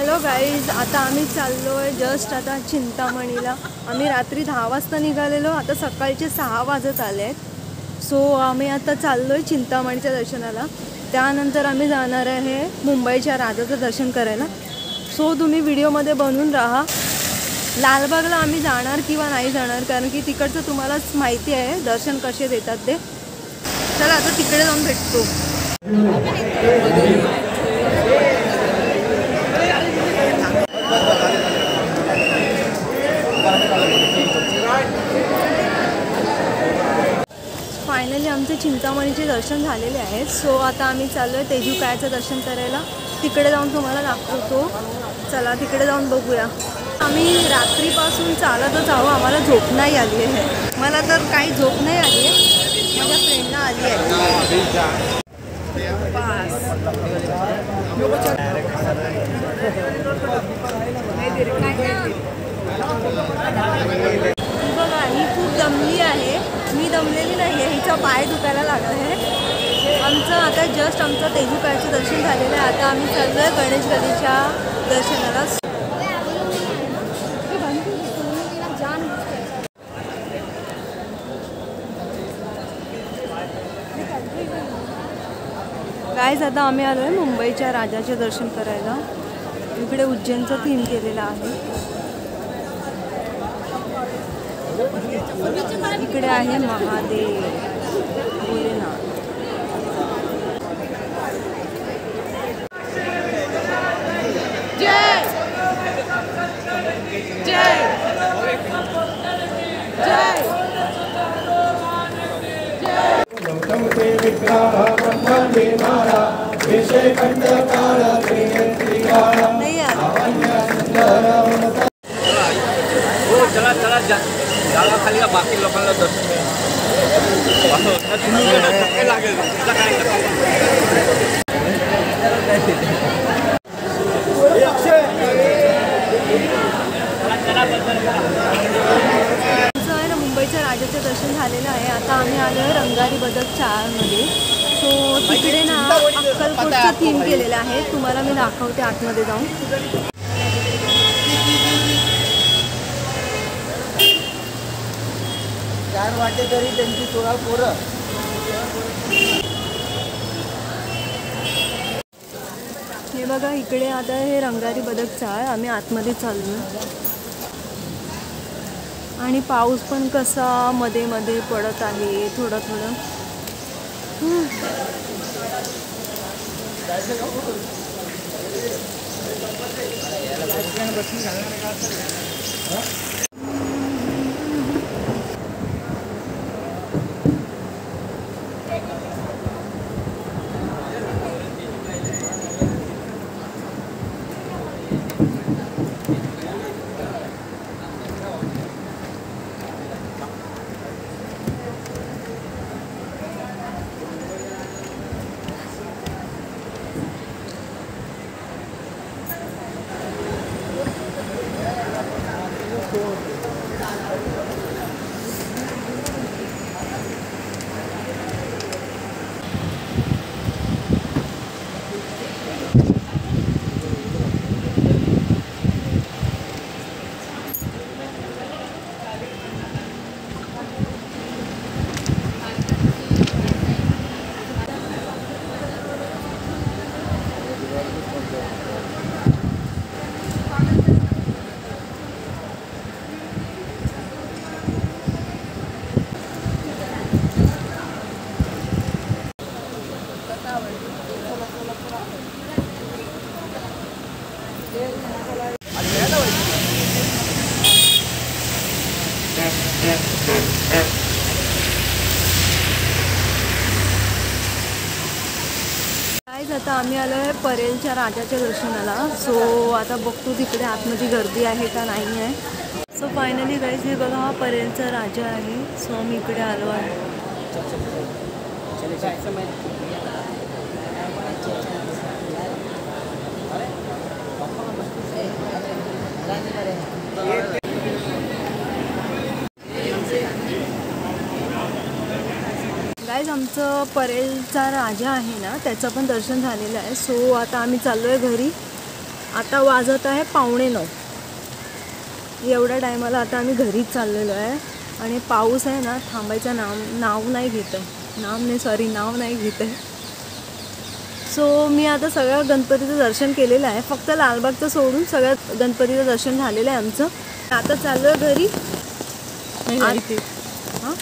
Hello guys, आता आम्ही चाललो आहे जस्ट आता चिंतामणीला। आम्ही रात्री 10 वाजता निघालेलो, आता सकाळचे 6 वाजत आले आहेत। सो आम्ही आता चाललो आहे चिंतामणीच्या दर्शनाला। त्यानंतर आम्ही जाणार आहे मुंबईच्या राजाचं दर्शन करायला। सो तुम्ही व्हिडिओमध्ये बनून राहा। लालबागला आम्ही जाणार किंवा नाही जाणार, कारण की तिकडचं तुम्हालाच माहिती आहे दर्शन कसे देतात ते। चला आता तिकडे जाऊन भेटतो। फायनली आमचे चिंतामणीचे दर्शन झालेले आहेत। सो आता आम्ही चाललो आहे तेजूकायाचं दर्शन करायला। तिकडे जाऊन तुम्हाला दाखवतो। चला तिकडे जाऊन बघूया। आम्ही रात्रीपासून चालतच आहोत, आम्हाला झोप नाही आली आहे। मला तर काही झोप नाही आली आहे, माझ्या फ्रेंडला आली आहे। बघा ही खूप दमली आहे, मी दमलेली नाही आहे, हिचा पाय दुखायला लागला आहे। आमचं आता जस्ट आमचं तेजूकायाचं दर्शन झालेलं आहे। आता आम्ही चाललो आहे गणेश गणेशच्या दर्शनाला। गाईज आता आम्ही आलो आहे मुंबईच्या राजाचे दर्शन करायला। इकडे उज्जैनचा थीम केलेला आहे। इकडे आहे महादेव भोलेनाथ। जय जय जय चला चला जागा खाली का बाकी लोकांना दर्शन लागेल। मुंबईच्या राजाचं दर्शन झालेलं आहे। आता आम्ही आलो आहे रंगारी बदक चाळमध्ये। सो तिकडे ना अक्कलकोटचं थीम केलेलं आहे, तुम्हाला मी दाखवते आतमध्ये जाऊन। 4 वाटे तरी त्यांची 16 पोरं। हे बघा इकडे आता हे रंगारी बदक चाळ, आम्ही आतमध्ये चाललो आणि पाऊस पण कसा मध्ये मध्ये पडत आहे थोडं थोडं। आता आम्ही आलो आहे परेलच्या राजाच्या दर्शनाला। सो आता बघतो तिकडे आतमध्ये गर्दी आहे का नाही आहे। सो फायनली गाईज हे बघा हा परेलचा राजा आहे। सो आम्ही इकडे आलो आहे। गाइज आमचं परेलचा राजा आहे ना, त्याचं पण दर्शन झालेलं आहे। सो आता आम्ही चाललो आहे घरी आता वाजत आहे 8:45. एवढ्या टायमाला आता आम्ही घरीच चाललेलो आहे आणि पाऊस आहे ना थांबायचं नाव नाही घेत आहे. नाव नाही घेत आहे. सो मी आता सगळ्या गणपतीचं दर्शन केलेलं आहे. फक्त लालबागचं सोडून सगळ्या गणपतीचं दर्शन झालेलं आहे आमचं. आता चाललो आहे घरी. हां,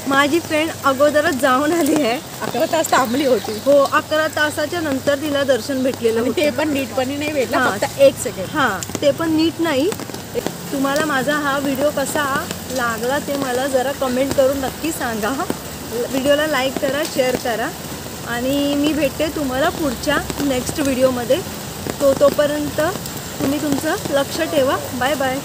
माझी फ्रेंड अगोदरच जाऊन आली आहे. 11 तास थांबली होती. हो, 11 तासाच्या नंतर तिला दर्शन भेटलेलं आणि होतं. ते पण नीटपणे नाही भेटलं, हां. फक्त 1 सेकंड. हां, ते पण नीट नाही. तुम्हाला माझा हा व्हिडिओ कसा लागला ते मला जरा कमेंट करून नक्की सांगा. व्हिडिओला लाईक करा, शेअर करा आणि मी भेटते तुम्हाला पुढच्या नेक्स्ट व्हिडिओमध्ये. तोपर्यंत तुम्ही तुमचं लक्ष ठेवा. Bye bye.